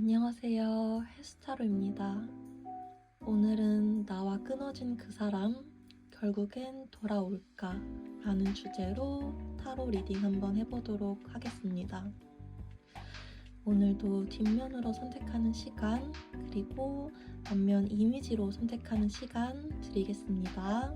안녕하세요. 헬스타로입니다. 오늘은 나와 끊어진 그 사람, 결국엔 돌아올까? 라는 주제로 타로 리딩 한번 해보도록 하겠습니다. 오늘도 뒷면으로 선택하는 시간, 그리고 앞면 이미지로 선택하는 시간 드리겠습니다.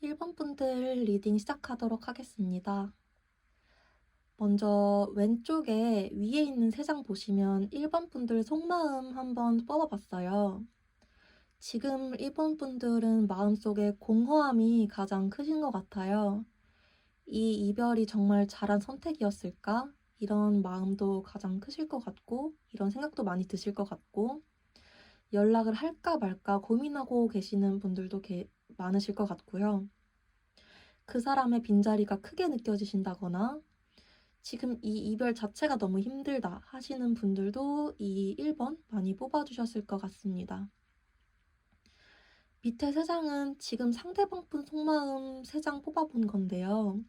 1번 분들 리딩 시작하도록 하겠습니다. 먼저 왼쪽에 위에 있는 3장 보시면 1번 분들 속마음 한번 뽑아봤어요. 지금 1번 분들은 마음속에 공허함이 가장 크신 것 같아요. 이 이별이 정말 잘한 선택이었을까? 이런 마음도 가장 크실 것 같고, 이런 생각도 많이 드실 것 같고, 연락을 할까 말까 고민하고 계시는 분들도 많으실 것 같고요. 그 사람의 빈자리가 크게 느껴지신다거나, 지금 이 이별 자체가 너무 힘들다 하시는 분들도 이 1번 많이 뽑아주셨을 것 같습니다. 밑에 3장은 지금 상대방 분 속마음 3장 뽑아본 건데요.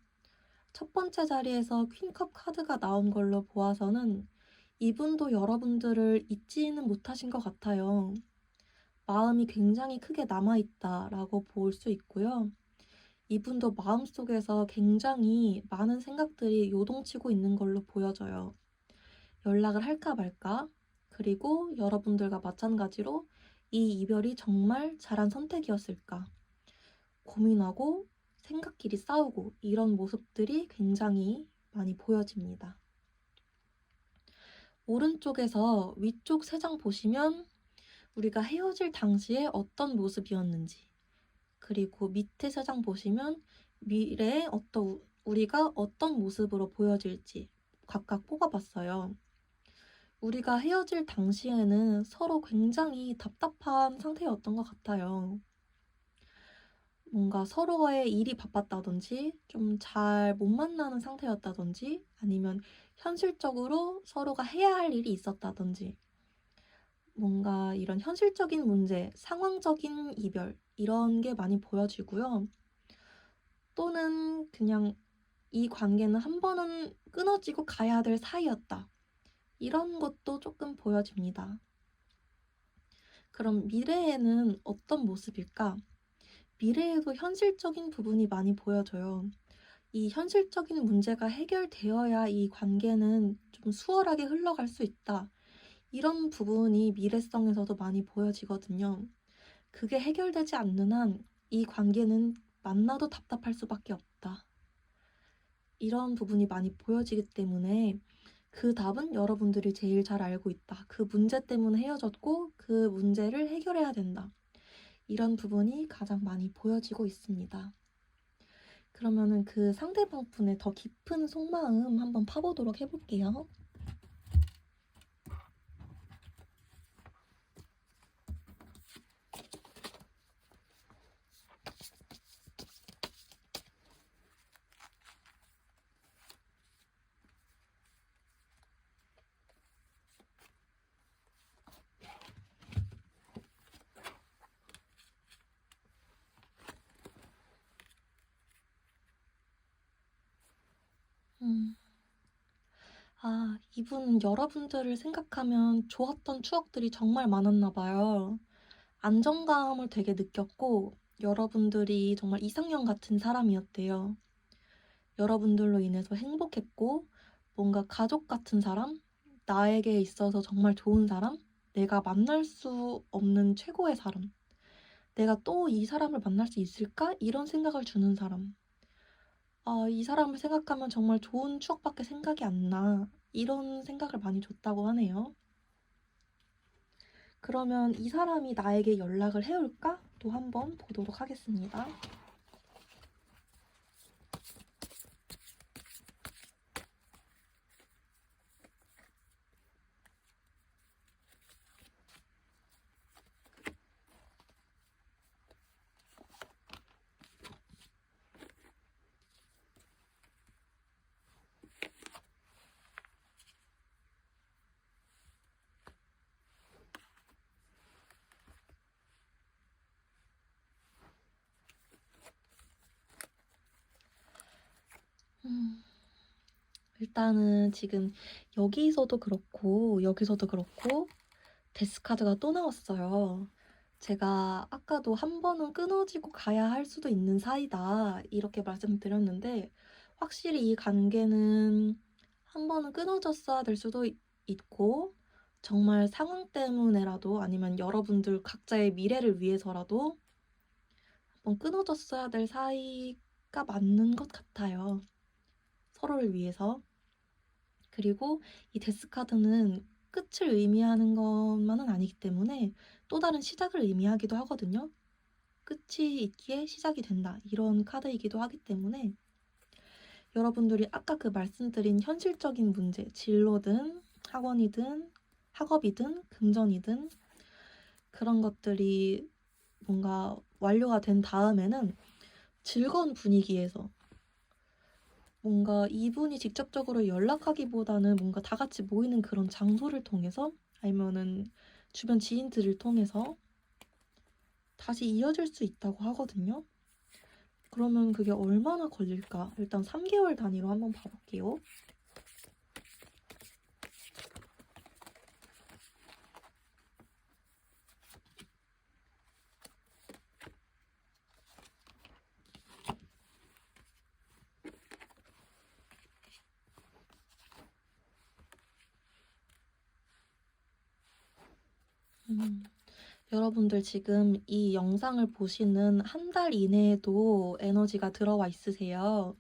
첫 번째 자리에서 퀸컵 카드가 나온 걸로 보아서는 이분도 여러분들을 잊지는 못하신 것 같아요. 마음이 굉장히 크게 남아있다라고 볼 수 있고요. 이분도 마음속에서 굉장히 많은 생각들이 요동치고 있는 걸로 보여져요. 연락을 할까 말까, 그리고 여러분들과 마찬가지로 이 이별이 정말 잘한 선택이었을까 고민하고 생각끼리 싸우고 이런 모습들이 굉장히 많이 보여집니다. 오른쪽에서 위쪽 3장 보시면 우리가 헤어질 당시에 어떤 모습이었는지, 그리고 밑에 3장 보시면 미래에 우리가 어떤 모습으로 보여질지 각각 뽑아봤어요. 우리가 헤어질 당시에는 서로 굉장히 답답한 상태였던 것 같아요. 뭔가 서로의 일이 바빴다든지 좀 잘 못 만나는 상태였다든지 아니면 현실적으로 서로가 해야 할 일이 있었다든지 뭔가 이런 현실적인 문제, 상황적인 이별 이런 게 많이 보여지고요. 또는 그냥 이 관계는 한 번은 끊어지고 가야 될 사이였다. 이런 것도 조금 보여집니다. 그럼 미래에는 어떤 모습일까? 미래에도 현실적인 부분이 많이 보여져요. 이 현실적인 문제가 해결되어야 이 관계는 좀 수월하게 흘러갈 수 있다. 이런 부분이 미래성에서도 많이 보여지거든요. 그게 해결되지 않는 한 이 관계는 만나도 답답할 수밖에 없다. 이런 부분이 많이 보여지기 때문에 그 답은 여러분들이 제일 잘 알고 있다. 그 문제 때문에 헤어졌고 그 문제를 해결해야 된다. 이런 부분이 가장 많이 보여지고 있습니다. 그러면은 그 상대방 분의 더 깊은 속마음 한번 파보도록 해볼게요. 이분 여러분들을 생각하면 좋았던 추억들이 정말 많았나 봐요. 안정감을 되게 느꼈고 여러분들이 정말 이상형 같은 사람이었대요. 여러분들로 인해서 행복했고 뭔가 가족 같은 사람, 나에게 있어서 정말 좋은 사람, 내가 만날 수 없는 최고의 사람, 내가 또 이 사람을 만날 수 있을까? 이런 생각을 주는 사람. 이 사람을 생각하면 정말 좋은 추억밖에 생각이 안 나. 이런 생각을 많이 줬다고 하네요. 그러면 이 사람이 나에게 연락을 해올까? 또 한번 보도록 하겠습니다. 음, 일단은 지금 여기서도 그렇고 여기서도 그렇고 데스카드가 또 나왔어요. 제가 아까도 한 번은 끊어지고 가야 할 수도 있는 사이다 이렇게 말씀드렸는데 확실히 이 관계는 한 번은 끊어졌어야 될 수도 있고 정말 상황 때문에라도 아니면 여러분들 각자의 미래를 위해서라도 한번 끊어졌어야 될 사이가 맞는 것 같아요. 서로를 위해서. 그리고 이 데스카드는 끝을 의미하는 것만은 아니기 때문에 또 다른 시작을 의미하기도 하거든요. 끝이 있기에 시작이 된다. 이런 카드이기도 하기 때문에 여러분들이 아까 그 말씀드린 현실적인 문제, 진로든 학원이든 학업이든 금전이든 그런 것들이 뭔가 완료가 된 다음에는 즐거운 분위기에서 뭔가 이분이 직접적으로 연락하기보다는 뭔가 다 같이 모이는 그런 장소를 통해서 아니면은 주변 지인들을 통해서 다시 이어질 수 있다고 하거든요. 그러면 그게 얼마나 걸릴까? 일단 3개월 단위로 한번 봐볼게요. 여러분들 지금 이 영상을 보시는 한 달 이내에도 에너지가 들어와 있으세요.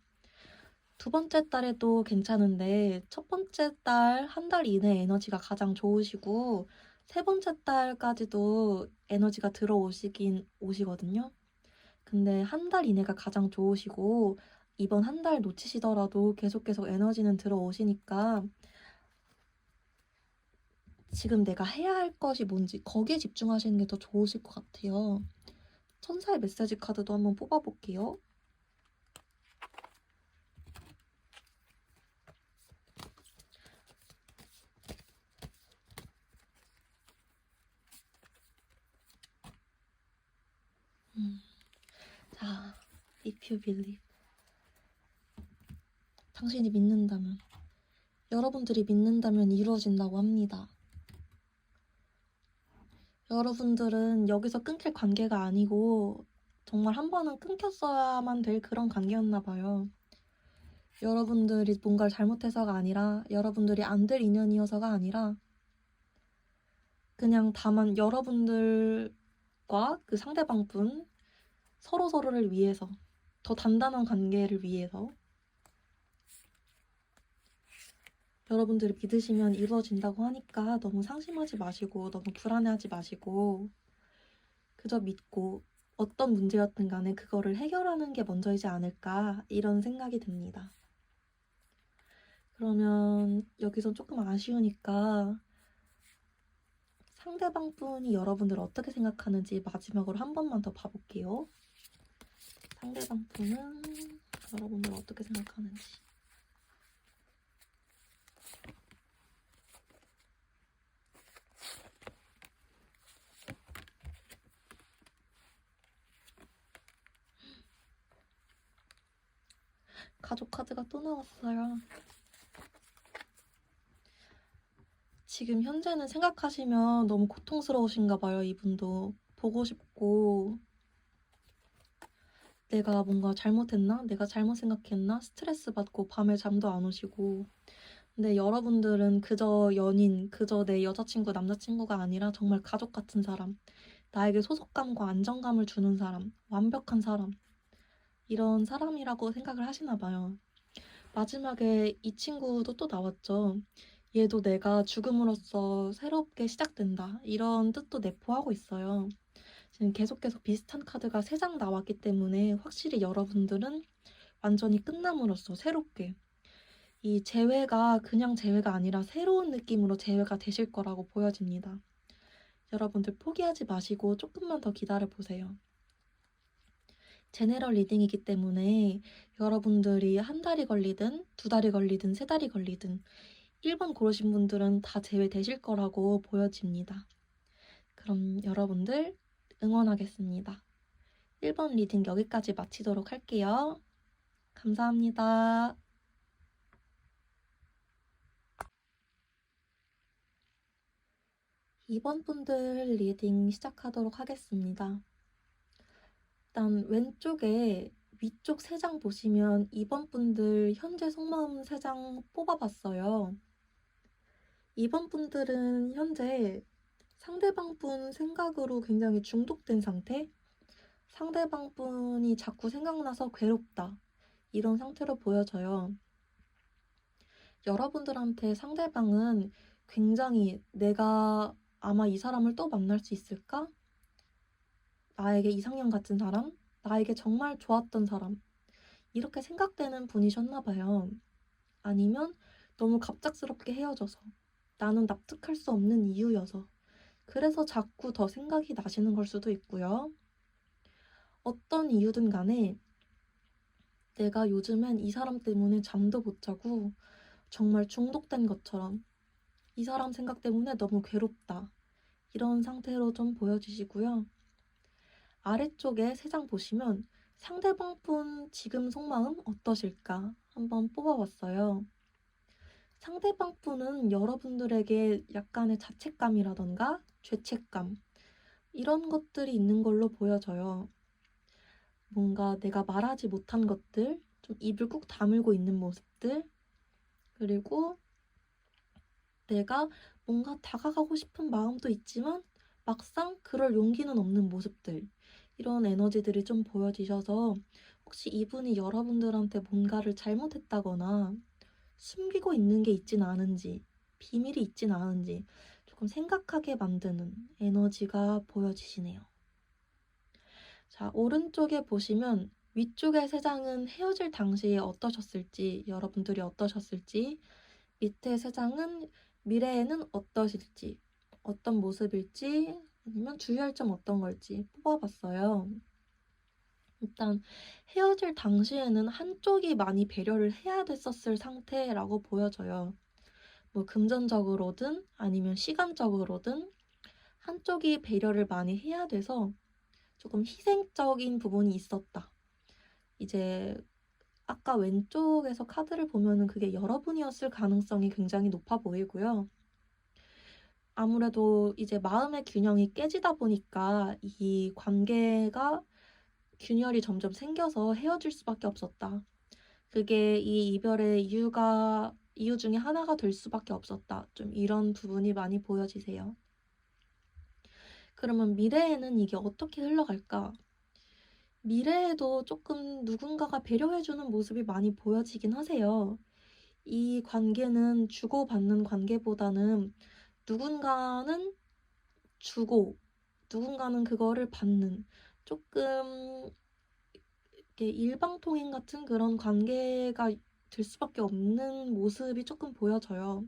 두 번째 달에도 괜찮은데 첫 번째 달 한 달 이내 에너지가 가장 좋으시고 세 번째 달까지도 에너지가 들어오시긴 오시거든요. 근데 한 달 이내가 가장 좋으시고 이번 한 달 놓치시더라도 계속 에너지는 들어오시니까 지금 내가 해야 할 것이 뭔지 거기에 집중하시는 게 더 좋으실 것 같아요. 천사의 메시지 카드도 한번 뽑아볼게요. 자, if you believe. 당신이 믿는다면, 여러분들이 믿는다면 이루어진다고 합니다. 여러분들은 여기서 끊길 관계가 아니고 정말 한 번은 끊겼어야만 될 그런 관계였나 봐요. 여러분들이 뭔가를 잘못해서가 아니라 여러분들이 안 될 인연이어서가 아니라 그냥 다만 여러분들과 그 상대방분 서로를 위해서 더 단단한 관계를 위해서 여러분들이 믿으시면 이루어진다고 하니까 너무 상심하지 마시고 너무 불안해하지 마시고 그저 믿고 어떤 문제였든 간에 그거를 해결하는 게 먼저이지 않을까 이런 생각이 듭니다. 그러면 여기서 조금 아쉬우니까 상대방 분이 여러분들을 어떻게 생각하는지 마지막으로 한 번만 더 봐볼게요. 상대방 분은 여러분들을 어떻게 생각하는지. 가족 카드가 또 나왔어요. 지금 현재는 생각하시면 너무 고통스러우신가 봐요. 이분도 보고 싶고 내가 뭔가 잘못했나? 내가 잘못 생각했나? 스트레스 받고 밤에 잠도 안 오시고 근데 여러분들은 그저 연인, 그저 내 여자친구, 남자친구가 아니라 정말 가족 같은 사람 나에게 소속감과 안정감을 주는 사람, 완벽한 사람 이런 사람이라고 생각을 하시나 봐요. 마지막에 이 친구도 또 나왔죠. 얘도 내가 죽음으로써 새롭게 시작된다. 이런 뜻도 내포하고 있어요. 지금 계속 비슷한 카드가 3장 나왔기 때문에 확실히 여러분들은 완전히 끝남으로써 새롭게 이 재회가 그냥 재회가 아니라 새로운 느낌으로 재회가 되실 거라고 보여집니다. 여러분들 포기하지 마시고 조금만 더 기다려보세요. 제네럴 리딩이기 때문에 여러분들이 한 달이 걸리든 2달이 걸리든 3달이 걸리든 1번 고르신 분들은 다 제외되실 거라고 보여집니다. 그럼 여러분들 응원하겠습니다. 1번 리딩 여기까지 마치도록 할게요. 감사합니다. 이번 분들 리딩 시작하도록 하겠습니다. 일단 왼쪽에 위쪽 3장 보시면 이번 분들 현재 속마음 3장 뽑아봤어요. 이번 분들은 현재 상대방 분 생각으로 굉장히 중독된 상태? 상대방 분이 자꾸 생각나서 괴롭다. 이런 상태로 보여져요. 여러분들한테 상대방은 굉장히 내가 아마 이 사람을 또 만날 수 있을까? 나에게 이상형 같은 사람? 나에게 정말 좋았던 사람? 이렇게 생각되는 분이셨나 봐요. 아니면 너무 갑작스럽게 헤어져서 나는 납득할 수 없는 이유여서 그래서 자꾸 더 생각이 나시는 걸 수도 있고요. 어떤 이유든 간에 내가 요즘엔 이 사람 때문에 잠도 못 자고 정말 중독된 것처럼 이 사람 생각 때문에 너무 괴롭다. 이런 상태로 좀 보여지시고요. 아래쪽에 3장 보시면 상대방 분 지금 속마음 어떠실까 한번 뽑아봤어요. 상대방 분은 여러분들에게 약간의 자책감이라던가 죄책감 이런 것들이 있는 걸로 보여져요. 뭔가 내가 말하지 못한 것들, 좀 입을 꾹 다물고 있는 모습들, 그리고 내가 뭔가 다가가고 싶은 마음도 있지만 막상 그럴 용기는 없는 모습들, 이런 에너지들이 좀 보여지셔서 혹시 이분이 여러분들한테 뭔가를 잘못했다거나 숨기고 있는 게 있진 않은지, 비밀이 있진 않은지 조금 생각하게 만드는 에너지가 보여지시네요. 자, 오른쪽에 보시면 위쪽의 3장은 헤어질 당시에 어떠셨을지, 여러분들이 어떠셨을지, 밑에 3장은 미래에는 어떠실지, 어떤 모습일지, 아니면 주의할 점 어떤 걸지 뽑아봤어요. 일단 헤어질 당시에는 한쪽이 많이 배려를 해야 됐었을 상태라고 보여져요. 뭐 금전적으로든 아니면 시간적으로든 한쪽이 배려를 많이 해야 돼서 조금 희생적인 부분이 있었다. 이제 아까 왼쪽에서 카드를 보면은 그게 여러분이었을 가능성이 굉장히 높아 보이고요. 아무래도 이제 마음의 균형이 깨지다 보니까 이 관계가 균열이 점점 생겨서 헤어질 수밖에 없었다. 그게 이 이별의 이유 중에 하나가 될 수밖에 없었다. 좀 이런 부분이 많이 보여지세요. 그러면 미래에는 이게 어떻게 흘러갈까? 미래에도 조금 누군가가 배려해주는 모습이 많이 보여지긴 하세요. 이 관계는 주고받는 관계보다는 누군가는 주고 누군가는 그거를 받는 조금 이렇게 일방통행 같은 그런 관계가 될 수밖에 없는 모습이 조금 보여져요.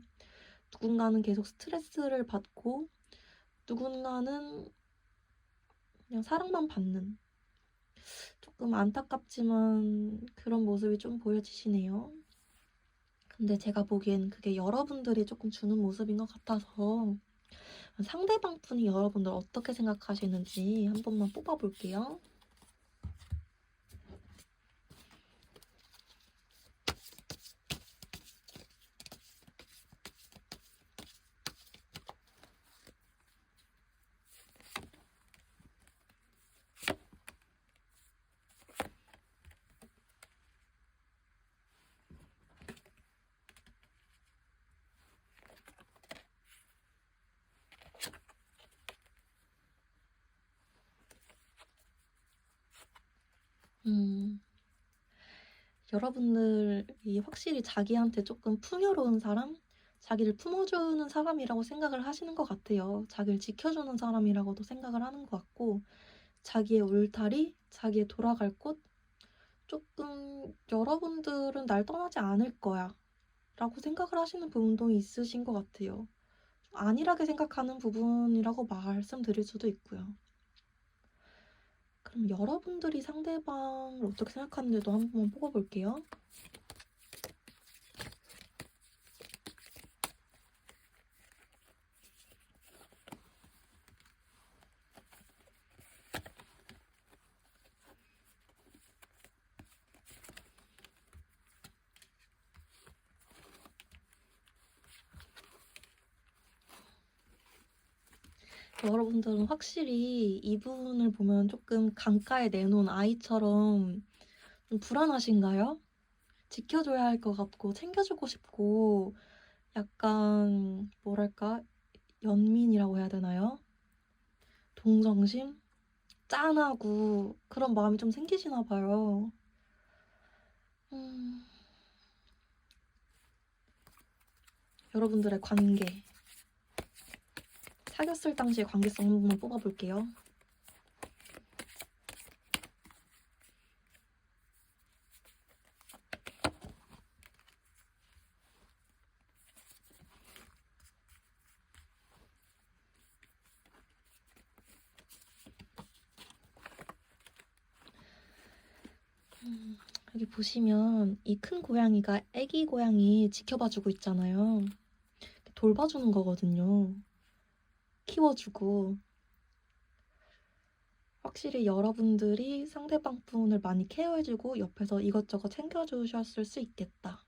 누군가는 계속 스트레스를 받고 누군가는 그냥 사랑만 받는 조금 안타깝지만 그런 모습이 좀 보여지시네요. 근데 제가 보기엔 그게 여러분들이 조금 주는 모습인 것 같아서 상대방 분이 여러분들 어떻게 생각하시는지 한 번만 뽑아볼게요. 여러분들이 확실히 자기한테 조금 풍요로운 사람? 자기를 품어주는 사람이라고 생각을 하시는 것 같아요. 자기를 지켜주는 사람이라고도 생각을 하는 것 같고 자기의 울타리, 자기의 돌아갈 곳 조금 여러분들은 날 떠나지 않을 거야 라고 생각을 하시는 부분도 있으신 것 같아요. 좀 안일하게 생각하는 부분이라고 말씀드릴 수도 있고요. 그럼 여러분들이 상대방을 어떻게 생각하는지도 한번 뽑아볼게요. 여러분들은 확실히 이분을 보면 조금 강가에 내놓은 아이처럼 좀 불안하신가요? 지켜줘야 할 것 같고 챙겨주고 싶고 약간 뭐랄까 연민이라고 해야 되나요? 동정심? 짠하고 그런 마음이 좀 생기시나 봐요. 음, 여러분들의 관계 사귀었을 당시의 관계성 한번 뽑아볼게요. 여기 보시면 이 큰 고양이가 애기 고양이 지켜봐주고 있잖아요. 돌봐주는 거거든요. 키워주고. 확실히 여러분들이 상대방 분을 많이 케어해주고 옆에서 이것저것 챙겨주셨을 수 있겠다.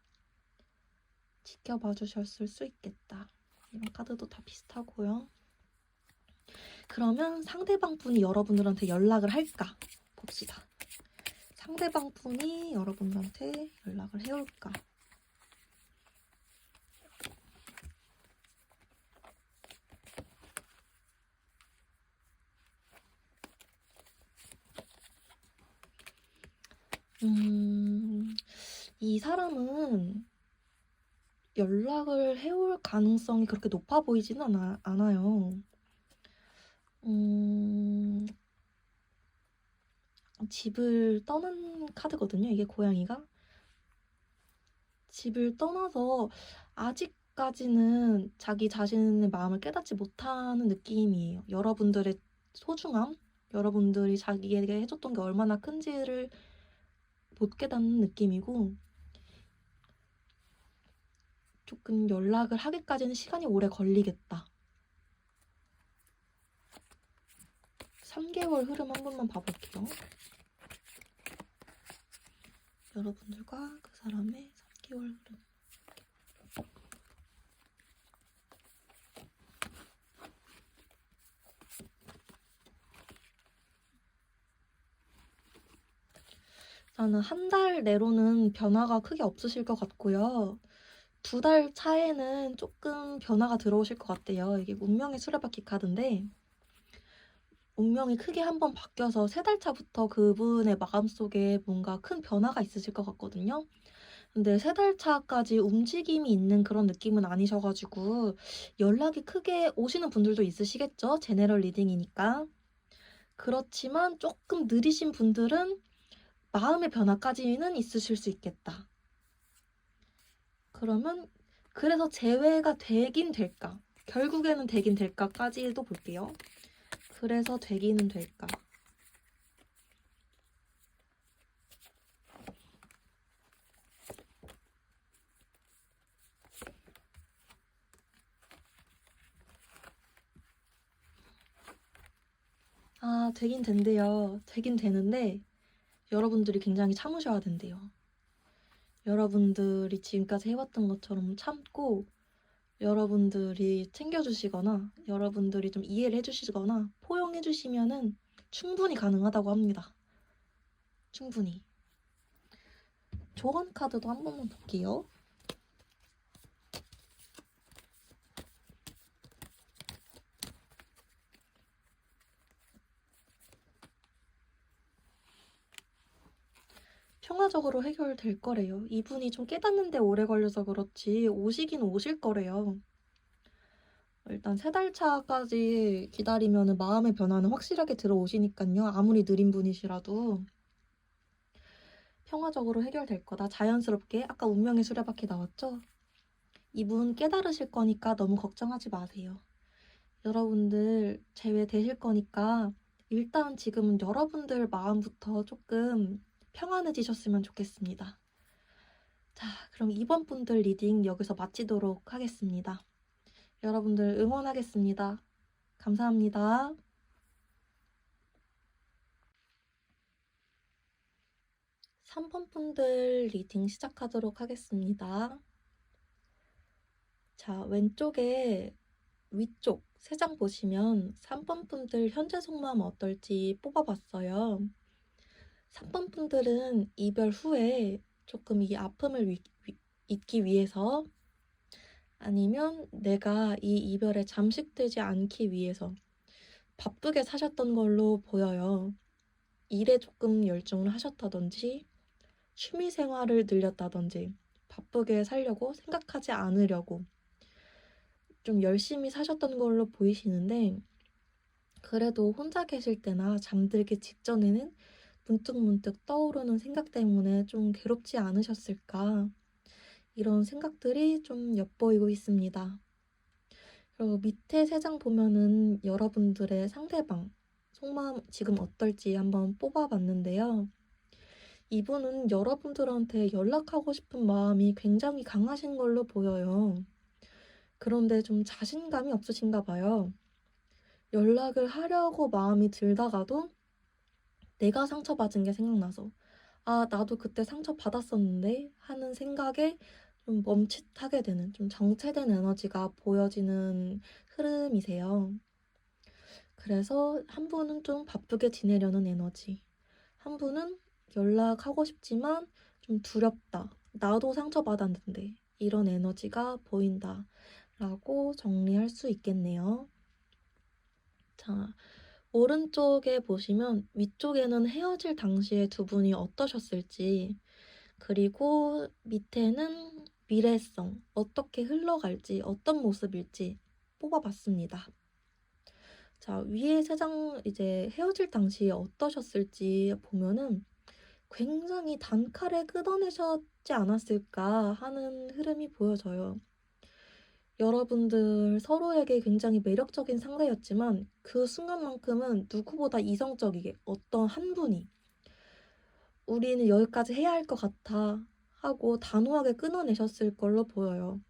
지켜봐 주셨을 수 있겠다. 이런 카드도 다 비슷하고요. 그러면 상대방 분이 여러분들한테 연락을 할까? 봅시다. 상대방 분이 여러분들한테 연락을 해올까? 이 사람은 연락을 해올 가능성이 그렇게 높아 보이지는 않아요. 집을 떠난 카드거든요. 이게 고양이가. 집을 떠나서 아직까지는 자기 자신의 마음을 깨닫지 못하는 느낌이에요. 여러분들의 소중함, 여러분들이 자기에게 해줬던 게 얼마나 큰지를 못 깨닫는 느낌이고 조금 연락을 하기까지는 시간이 오래 걸리겠다. 3개월 흐름 한 번만 봐볼게요. 여러분들과 그 사람의 3개월 흐름. 저는 한 달 내로는 변화가 크게 없으실 것 같고요. 2달 차에는 조금 변화가 들어오실 것 같아요. 이게 운명의 수레바퀴 카드인데 운명이 크게 한번 바뀌어서 3달 차부터 그분의 마음속에 뭔가 큰 변화가 있으실 것 같거든요. 근데 3달 차까지 움직임이 있는 그런 느낌은 아니셔가지고 연락이 크게 오시는 분들도 있으시겠죠? 제네럴 리딩이니까. 그렇지만 조금 느리신 분들은 마음의 변화까지는 있으실 수 있겠다. 그러면 그래서 재회가 되긴 될까? 결국에는 되긴 될까까지도 볼게요. 그래서 되기는 될까? 아, 되긴 된대요. 되긴 되는데 여러분들이 굉장히 참으셔야 된대요. 여러분들이 지금까지 해왔던 것처럼 참고 여러분들이 챙겨주시거나 여러분들이 좀 이해를 해주시거나 포용해주시면은 충분히 가능하다고 합니다. 충분히. 조언 카드도 한 번만 볼게요. 평화적으로 해결될 거래요. 이분이 좀 깨닫는데 오래 걸려서 그렇지 오시긴 오실 거래요. 일단 3달 차까지 기다리면 마음의 변화는 확실하게 들어오시니까요. 아무리 느린 분이시라도 평화적으로 해결될 거다. 자연스럽게 아까 운명의 수레바퀴 나왔죠? 이분 깨달으실 거니까 너무 걱정하지 마세요. 여러분들 제외되실 거니까 일단 지금은 여러분들 마음부터 조금 평안해지셨으면 좋겠습니다. 자, 그럼 이번 분들 리딩 여기서 마치도록 하겠습니다. 여러분들 응원하겠습니다. 감사합니다. 3번 분들 리딩 시작하도록 하겠습니다. 자, 왼쪽에 위쪽 3장 보시면 3번 분들 현재 속마음 어떨지 뽑아봤어요. 3번 분들은 이별 후에 조금 이 아픔을 잊기 위해서 아니면 내가 이 이별에 잠식되지 않기 위해서 바쁘게 사셨던 걸로 보여요. 일에 조금 열중을 하셨다든지 취미 생활을 늘렸다든지 바쁘게 살려고 생각하지 않으려고 좀 열심히 사셨던 걸로 보이시는데 그래도 혼자 계실 때나 잠들기 직전에는 문득문득 떠오르는 생각 때문에 좀 괴롭지 않으셨을까 이런 생각들이 좀 엿보이고 있습니다. 그리고 밑에 3장 보면은 여러분들의 상대방 속마음 지금 어떨지 한번 뽑아봤는데요. 이분은 여러분들한테 연락하고 싶은 마음이 굉장히 강하신 걸로 보여요. 그런데 좀 자신감이 없으신가 봐요. 연락을 하려고 마음이 들다가도 내가 상처받은 게 생각나서 아, 나도 그때 상처받았었는데 하는 생각에 좀 멈칫하게 되는 좀 정체된 에너지가 보여지는 흐름이세요. 그래서 한 분은 좀 바쁘게 지내려는 에너지, 한 분은 연락하고 싶지만 좀 두렵다. 나도 상처받았는데 이런 에너지가 보인다. 라고 정리할 수 있겠네요. 자, 오른쪽에 보시면 위쪽에는 헤어질 당시에 두 분이 어떠셨을지, 그리고 밑에는 미래성, 어떻게 흘러갈지, 어떤 모습일지 뽑아봤습니다. 자, 위에 3장 이제 헤어질 당시에 어떠셨을지 보면은 굉장히 단칼에 끊어내셨지 않았을까 하는 흐름이 보여져요. 여러분들 서로에게 굉장히 매력적인 상대였지만 그 순간만큼은 누구보다 이성적이게 어떤 한 분이 우리는 여기까지 해야 할 것 같아 하고 단호하게 끊어내셨을 걸로 보여요.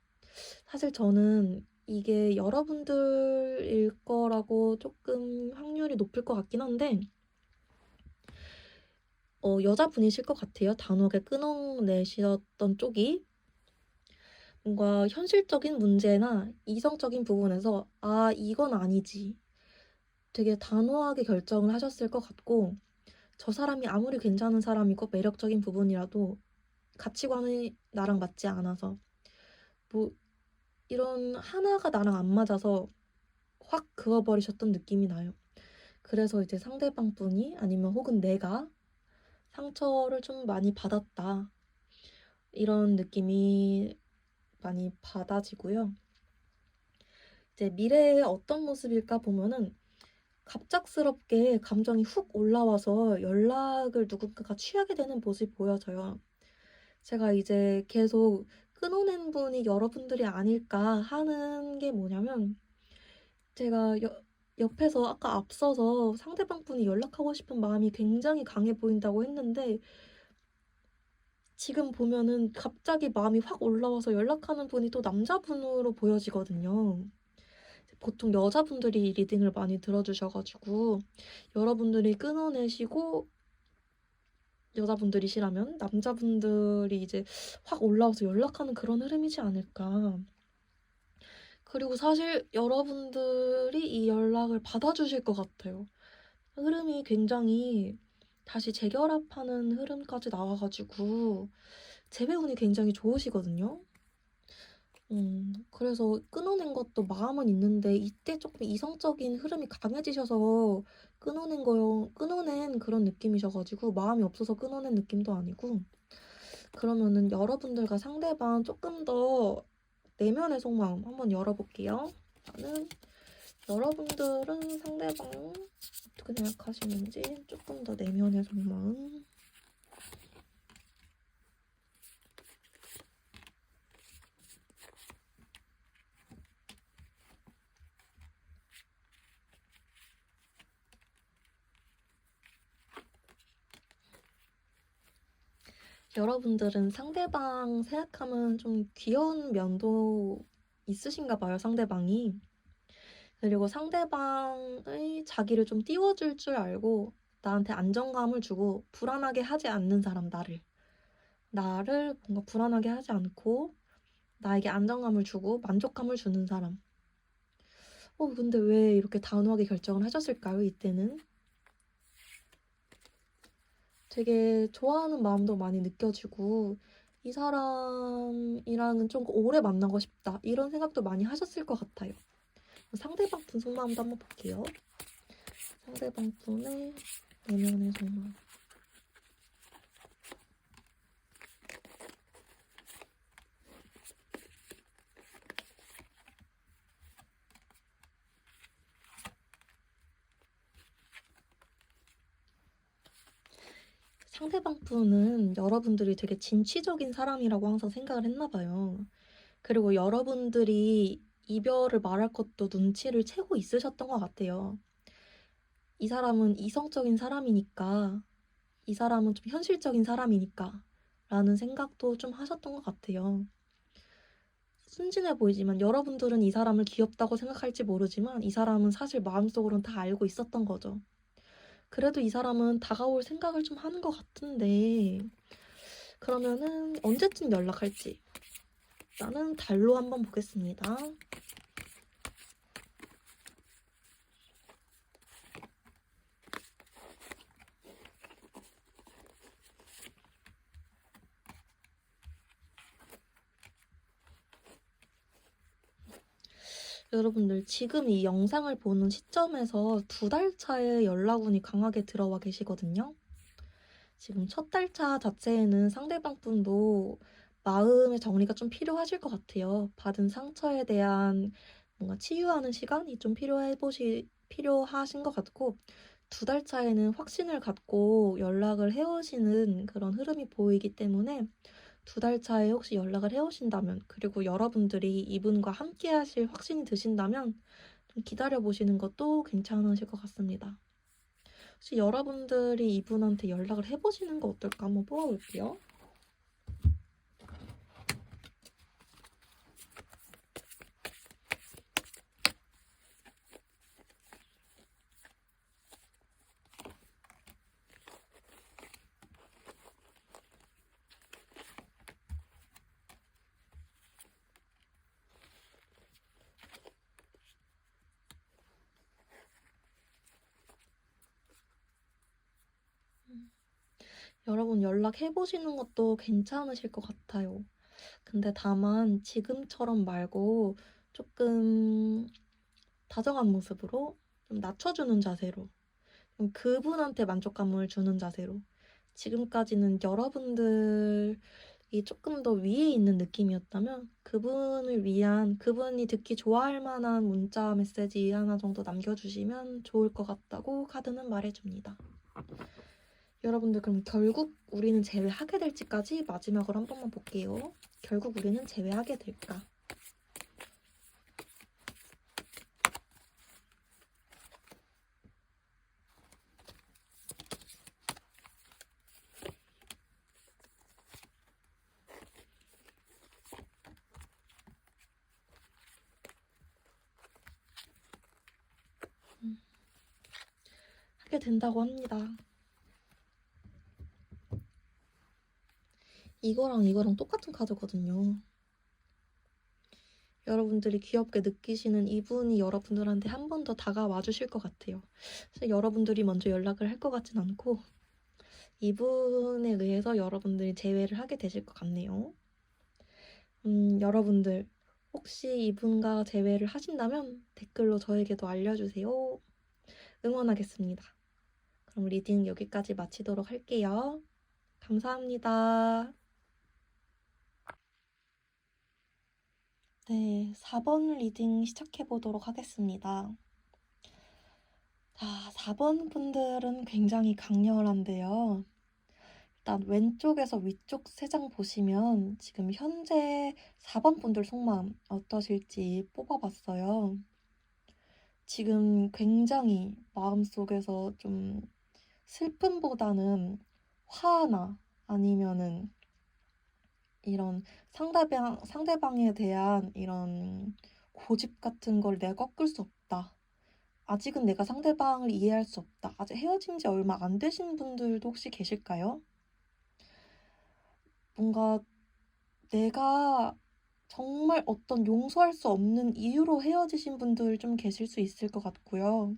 사실 저는 이게 여러분들일 거라고 조금 확률이 높을 것 같긴 한데 여자분이실 것 같아요. 단호하게 끊어내셨던 쪽이. 뭔가 현실적인 문제나 이성적인 부분에서 아, 이건 아니지. 되게 단호하게 결정을 하셨을 것 같고 저 사람이 아무리 괜찮은 사람이고 매력적인 부분이라도 가치관이 나랑 맞지 않아서 뭐 이런 하나가 나랑 안 맞아서 확 그어버리셨던 느낌이 나요. 그래서 이제 상대방 분이 아니면 혹은 내가 상처를 좀 많이 받았다. 이런 느낌이 많이 받아지고요. 이제 미래의 어떤 모습일까 보면은 갑작스럽게 감정이 훅 올라와서 연락을 누군가가 취하게 되는 모습이 보여져요. 제가 이제 계속 끊어낸 분이 여러분들이 아닐까 하는 게 뭐냐면 제가 옆에서 아까 앞서서 상대방 분이 연락하고 싶은 마음이 굉장히 강해 보인다고 했는데 지금 보면은 갑자기 마음이 확 올라와서 연락하는 분이 또 남자분으로 보여지거든요. 보통 여자분들이 리딩을 많이 들어주셔가지고 여러분들이 끊어내시고 여자분들이시라면 남자분들이 이제 확 올라와서 연락하는 그런 흐름이지 않을까. 그리고 사실 여러분들이 이 연락을 받아주실 것 같아요. 흐름이 굉장히 다시 재결합하는 흐름까지 나와가지고 재배운이 굉장히 좋으시거든요. 그래서 끊어낸 것도 마음은 있는데 이때 조금 이성적인 흐름이 강해지셔서 끊어낸 그런 느낌이셔가지고 마음이 없어서 끊어낸 느낌도 아니고 그러면은 여러분들과 상대방 조금 더 내면의 속마음 한번 열어볼게요. 저는 여러분들은 상대방 어떻게 생각하시는지 조금 더 내면의 속마음. 여러분들은 상대방 생각하면 좀 귀여운 면도 있으신가 봐요, 상대방이. 그리고 상대방의 자기를 좀 띄워줄 줄 알고 나한테 안정감을 주고 불안하게 하지 않는 사람, 나를 뭔가 불안하게 하지 않고 나에게 안정감을 주고 만족감을 주는 사람. 근데 왜 이렇게 단호하게 결정을 하셨을까요, 이때는? 되게 좋아하는 마음도 많이 느껴지고, 이 사람이랑은 좀 오래 만나고 싶다, 이런 생각도 많이 하셨을 것 같아요. 상대방 분 속마음도 한번 볼게요. 상대방 분의 내면의 속마음. 상대방 분은 여러분들이 되게 진취적인 사람이라고 항상 생각을 했나 봐요. 그리고 여러분들이 이별을 말할 것도 눈치를 채고 있으셨던 것 같아요. 이 사람은 이성적인 사람이니까, 이 사람은 좀 현실적인 사람이니까 라는 생각도 좀 하셨던 것 같아요. 순진해 보이지만 여러분들은 이 사람을 귀엽다고 생각할지 모르지만 이 사람은 사실 마음속으로는 다 알고 있었던 거죠. 그래도 이 사람은 다가올 생각을 좀 하는 것 같은데, 그러면은 언제쯤 연락할지 나는 달로 한번 보겠습니다. 여러분들 지금 이 영상을 보는 시점에서 2달 차에 연락운이 강하게 들어와 계시거든요. 지금 첫 달차 자체에는 상대방 분도 마음의 정리가 좀 필요하실 것 같아요. 받은 상처에 대한 뭔가 치유하는 시간이 좀 필요하신 것 같고, 2달 차에는 확신을 갖고 연락을 해오시는 그런 흐름이 보이기 때문에 2달 차에 혹시 연락을 해오신다면, 그리고 여러분들이 이분과 함께 하실 확신이 드신다면 좀 기다려보시는 것도 괜찮으실 것 같습니다. 혹시 여러분들이 이분한테 연락을 해보시는 거 어떨까 한번 뽑아볼게요. 여러분 연락해보시는 것도 괜찮으실 것 같아요. 근데 다만 지금처럼 말고 조금 다정한 모습으로, 좀 낮춰주는 자세로, 좀 그분한테 만족감을 주는 자세로. 지금까지는 여러분들이 조금 더 위에 있는 느낌이었다면 그분을 위한, 그분이 듣기 좋아할 만한 문자 메시지 하나 정도 남겨주시면 좋을 것 같다고 카드는 말해줍니다. 여러분들 그럼 결국 우리는 제외하게 될지까지 마지막으로 한 번만 볼게요. 결국 우리는 제외하게 될까? 하게 된다고 합니다. 이거랑 똑같은 카드거든요. 여러분들이 귀엽게 느끼시는 이분이 여러분들한테 한 번 더 다가와 주실 것 같아요. 사실 여러분들이 먼저 연락을 할 것 같진 않고 이분에 의해서 여러분들이 제외를 하게 되실 것 같네요. 여러분들 혹시 이분과 제외를 하신다면 댓글로 저에게도 알려주세요. 응원하겠습니다. 그럼 리딩 여기까지 마치도록 할게요. 감사합니다. 네, 4번 리딩 시작해보도록 하겠습니다. 자, 4번 분들은 굉장히 강렬한데요. 일단 왼쪽에서 위쪽 3장 보시면 지금 현재 4번 분들 속마음 어떠실지 뽑아봤어요. 지금 굉장히 마음속에서 좀 슬픔보다는 화나, 아니면은 이런 상대방에 대한 이런 고집 같은 걸 내가 꺾을 수 없다, 아직은 내가 상대방을 이해할 수 없다, 아직 헤어진 지 얼마 안 되신 분들도 혹시 계실까요? 뭔가 내가 정말 어떤 용서할 수 없는 이유로 헤어지신 분들 좀 계실 수 있을 것 같고요.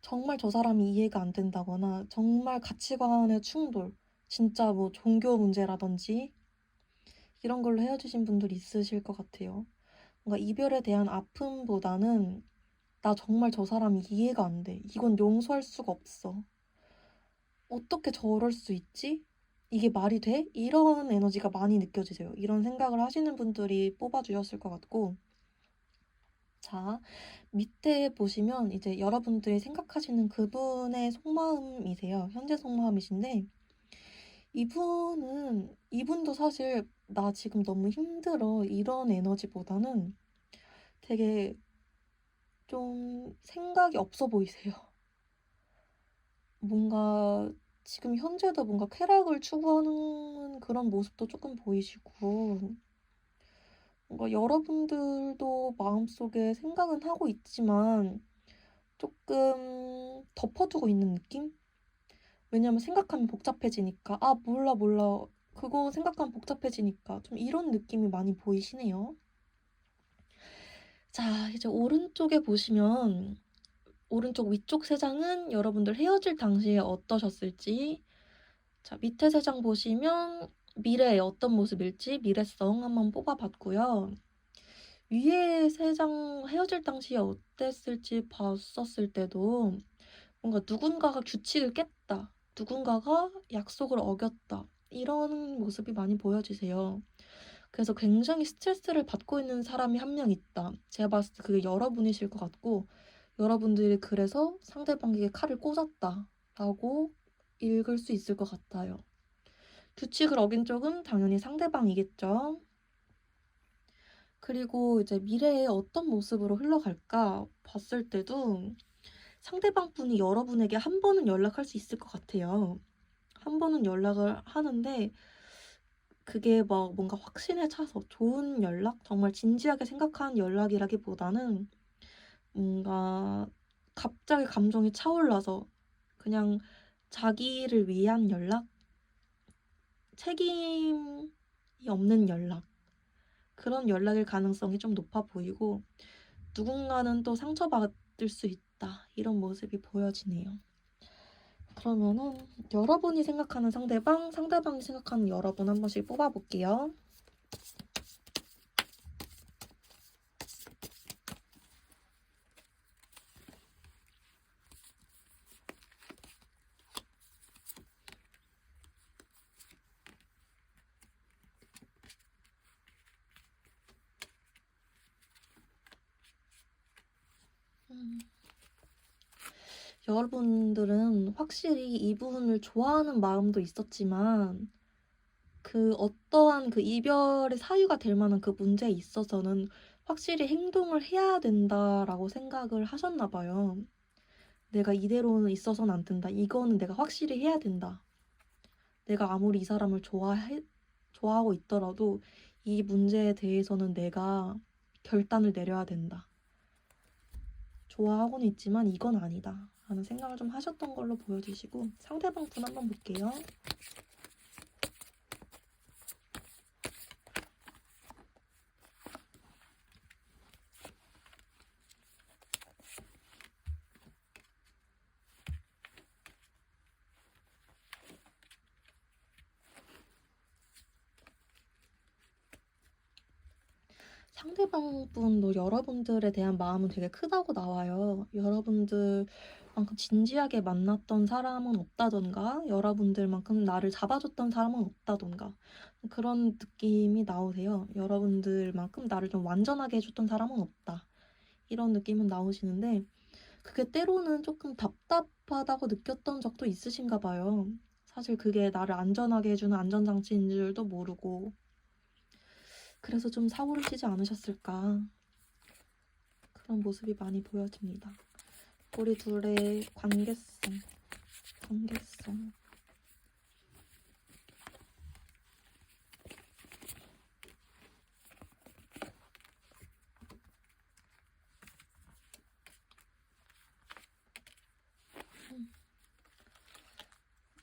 정말 저 사람이 이해가 안 된다거나 정말 가치관의 충돌, 진짜 뭐 종교 문제라든지 이런 걸로 헤어지신 분들 있으실 것 같아요. 뭔가 이별에 대한 아픔보다는 나 정말 저 사람이 이해가 안 돼. 이건 용서할 수가 없어. 어떻게 저럴 수 있지? 이게 말이 돼? 이런 에너지가 많이 느껴지세요. 이런 생각을 하시는 분들이 뽑아주셨을 것 같고. 자, 밑에 보시면 이제 여러분들이 생각하시는 그분의 속마음이세요. 현재 속마음이신데, 이분도 사실 나 지금 너무 힘들어. 이런 에너지보다는 되게 좀 생각이 없어 보이세요. 뭔가 지금 현재도 뭔가 쾌락을 추구하는 그런 모습도 조금 보이시고, 뭔가 여러분들도 마음속에 생각은 하고 있지만 조금 덮어두고 있는 느낌? 왜냐면 생각하면 복잡해지니까. 아, 몰라, 몰라. 그거 생각하면 복잡해지니까. 좀 이런 느낌이 많이 보이시네요. 자, 이제 오른쪽에 보시면 오른쪽 위쪽 세 장은 여러분들 헤어질 당시에 어떠셨을지, 자, 밑에 세 장 보시면 미래에 어떤 모습일지 미래성 한번 뽑아봤고요. 위에 세 장 헤어질 당시에 어땠을지 봤었을 때도 뭔가 누군가가 규칙을 깼다, 누군가가 약속을 어겼다, 이런 모습이 많이 보여지세요. 그래서 굉장히 스트레스를 받고 있는 사람이 한 명 있다. 제가 봤을 때 그게 여러분이실 것 같고, 여러분들이 그래서 상대방에게 칼을 꽂았다라고 읽을 수 있을 것 같아요. 규칙을 어긴 쪽은 당연히 상대방이겠죠. 그리고 이제 미래에 어떤 모습으로 흘러갈까 봤을 때도 상대방 분이 여러분에게 한 번은 연락할 수 있을 것 같아요. 한 번은 연락을 하는데 그게 막 뭔가 확신에 차서 좋은 연락, 정말 진지하게 생각하는 연락이라기보다는 뭔가 갑자기 감정이 차올라서 그냥 자기를 위한 연락, 책임이 없는 연락, 그런 연락일 가능성이 좀 높아 보이고, 누군가는 또 상처받을 수 있다, 이런 모습이 보여지네요. 그러면은 여러분이 생각하는 상대방, 상대방이 생각하는 여러분 한 번씩 뽑아볼게요. 여러분들은 확실히 이분을 좋아하는 마음도 있었지만 그 어떠한 그 이별의 사유가 될 만한 그 문제에 있어서는 확실히 행동을 해야 된다라고 생각을 하셨나 봐요. 내가 이대로는 있어서는 안 된다. 이거는 내가 확실히 해야 된다. 내가 아무리 이 사람을 좋아하고 있더라도 이 문제에 대해서는 내가 결단을 내려야 된다. 좋아하고는 있지만 이건 아니다 라는 생각을 좀 하셨던 걸로 보여지시고, 상대방 분 한번 볼게요. 상대방 분도 여러분들에 대한 마음은 되게 크다고 나와요. 여러분들만큼 진지하게 만났던 사람은 없다던가, 여러분들만큼 나를 잡아줬던 사람은 없다던가, 그런 느낌이 나오세요. 여러분들만큼 나를 좀 완전하게 해줬던 사람은 없다, 이런 느낌은 나오시는데, 그게 때로는 조금 답답하다고 느꼈던 적도 있으신가 봐요. 사실 그게 나를 안전하게 해주는 안전장치인 줄도 모르고, 그래서 좀 사고를 치지 않으셨을까, 그런 모습이 많이 보여집니다. 우리 둘의 관계성.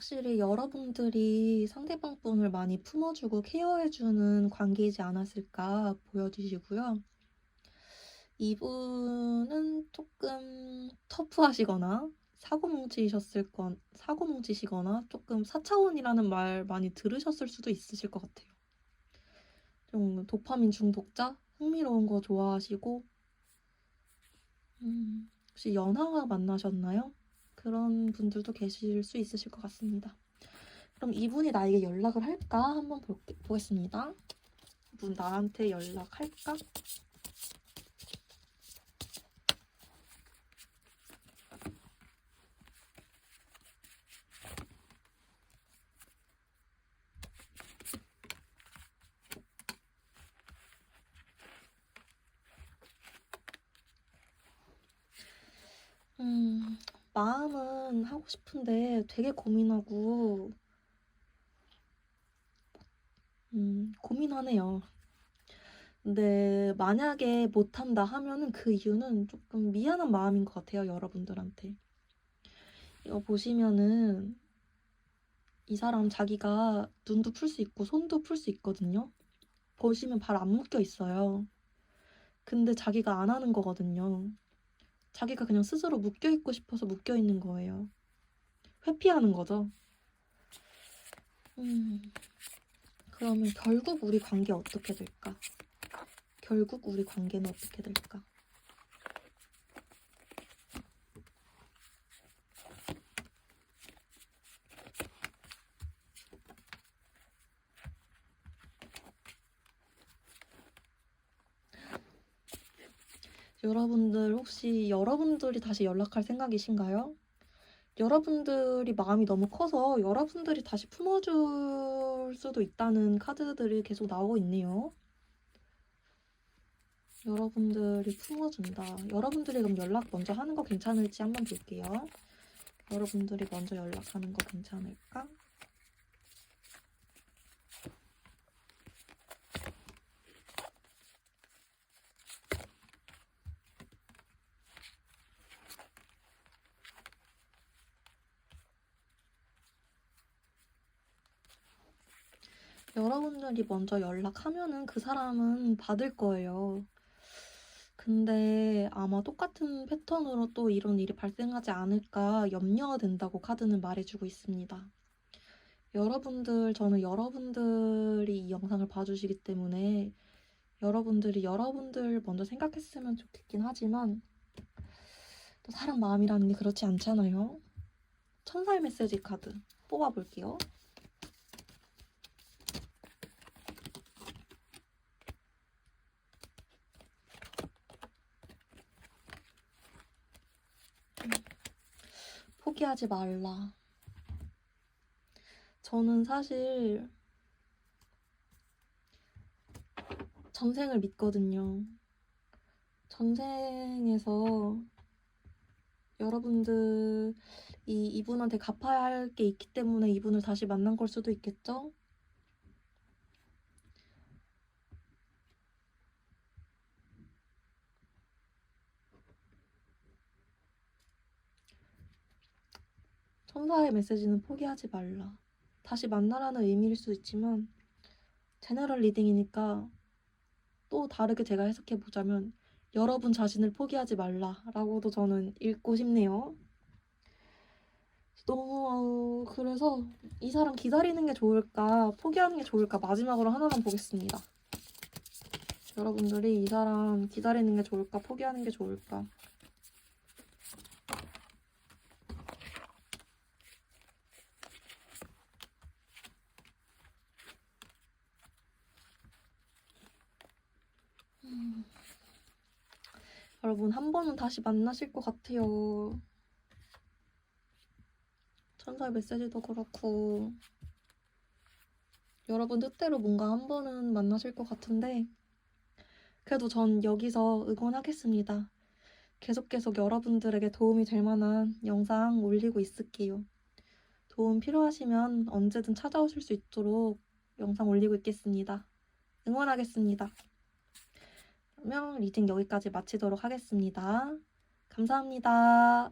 확실히 여러분들이 상대방 분을 많이 품어주고 케어해주는 관계이지 않았을까 보여지시고요. 이분은 조금 터프하시거나 사고 뭉치시거나 조금 4차원이라는 말 많이 들으셨을 수도 있으실 것 같아요. 좀 도파민 중독자? 흥미로운 거 좋아하시고 혹시 연하와 만나셨나요? 그런 분들도 계실 수 있으실 것 같습니다. 그럼 이분이 나에게 연락을 할까? 한번 보겠습니다. 이분 나한테 연락할까? 마음은 하고 싶은데 되게 고민하고 고민하네요. 근데 만약에 못한다 하면은 그 이유는 조금 미안한 마음인 것 같아요, 여러분들한테. 이거 보시면은 이 사람 자기가 눈도 풀 수 있고 손도 풀 수 있거든요. 보시면 발 안 묶여 있어요. 근데 자기가 안 하는 거거든요. 자기가 그냥 스스로 묶여 있고 싶어서 묶여 있는 거예요. 회피하는 거죠. 그러면 결국 우리 관계 어떻게 될까? 결국 우리 관계는 어떻게 될까? 여러분들 혹시 여러분들이 다시 연락할 생각이신가요? 여러분들이 마음이 너무 커서 여러분들이 다시 품어줄 수도 있다는 카드들이 계속 나오고 있네요. 여러분들이 품어준다. 여러분들이 그럼 연락 먼저 하는 거 괜찮을지 한번 볼게요. 여러분들이 먼저 연락하는 거 괜찮을까? 여러분들이 먼저 연락하면은 그 사람은 받을 거예요. 근데 아마 똑같은 패턴으로 또 이런 일이 발생하지 않을까 염려가 된다고 카드는 말해주고 있습니다. 저는 여러분들이 이 영상을 봐주시기 때문에 여러분들 먼저 생각했으면 좋겠긴 하지만 또 사람 마음이라는 게 그렇지 않잖아요. 천사의 메시지 카드 뽑아볼게요. 포기하지 말라. 저는 사실 전생을 믿거든요. 전생에서 여러분들이 이분한테 갚아야 할 게 있기 때문에 이분을 다시 만난 걸 수도 있겠죠? 천사의 메시지는 포기하지 말라. 다시 만나라는 의미일 수도 있지만 제너럴 리딩이니까 또 다르게 제가 해석해보자면 여러분 자신을 포기하지 말라라고도 저는 읽고 싶네요. 너무 그래서 이 사람 기다리는 게 좋을까 포기하는 게 좋을까 마지막으로 하나만 보겠습니다. 여러분들이 이 사람 기다리는 게 좋을까 포기하는 게 좋을까? 여러분 한 번은 다시 만나실 것 같아요. 천사의 메시지도 그렇고 여러분 뜻대로 뭔가 한 번은 만나실 것 같은데 그래도 전 여기서 응원하겠습니다. 계속 여러분들에게 도움이 될 만한 영상 올리고 있을게요. 도움 필요하시면 언제든 찾아오실 수 있도록 영상 올리고 있겠습니다. 응원하겠습니다. 그러면 리딩 여기까지 마치도록 하겠습니다. 감사합니다.